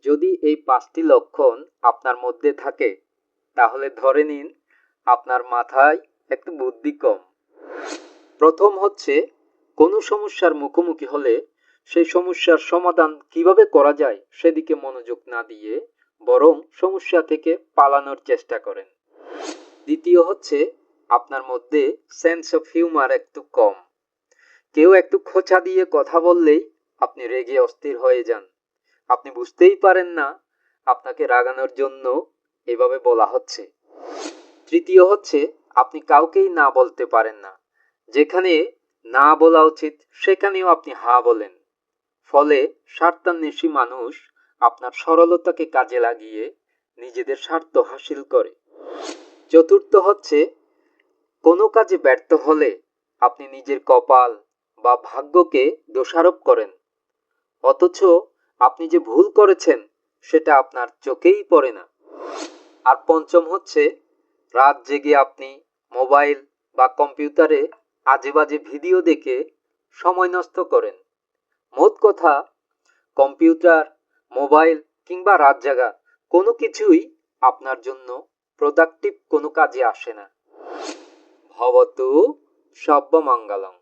যদি এই 5টি লক্ষণ আপনার মধ্যে থাকে তাহলে ধরে নিন আপনার মাথায় একটু বুদ্ধি কম। প্রথম হচ্ছে, কোনো সমস্যার মুখোমুখি হলে সেই সমস্যার সমাধান কিভাবে করা যায় সেদিকে মনোযোগ না দিয়ে বরং সমস্যা থেকে পালানোর চেষ্টা করেন। দ্বিতীয় হচ্ছে, আপনার মধ্যে সেন্স অফ হিউমার একটু কম। কেউ একটু খোঁচা দিয়ে কথা বললেই আপনি রেগে অস্থির হয়ে যান। আপনি বুঝতেই পারেন না আপনাকে রাগানোর জন্য এভাবে বলা হচ্ছে। তৃতীয় হচ্ছে, আপনি কাউকেই না বলতে পারেন না। যেখানে না বলা উচিত সেখানেও আপনি হা বলেন। ফলে স্বার্থান্বেষী মানুষ আপনার সরলতাকে কাজে লাগিয়ে নিজেদের স্বার্থ হাসিল করে। চতুর্থ হচ্ছে, কোনো কাজে ব্যর্থ হলে আপনি নিজের কপাল বা ভাগ্যকে দোষারোপ করেন, অথচ আপনি যে ভুল করেছেন সেটা আপনার চোখেই পড়ে না। আর পঞ্চম হচ্ছে, রাত জেগে আপনি মোবাইল বা কম্পিউটারে আজেবাজে ভিডিও দেখে সময় নষ্ট করেন। মোট কথা, কম্পিউটার, মোবাইল কিংবা রাত জাগা কোনো কিছুই আপনার জন্য প্রোডাক্টিভ কোনো কাজে আসে না। ভবতু সর্বমঙ্গলং।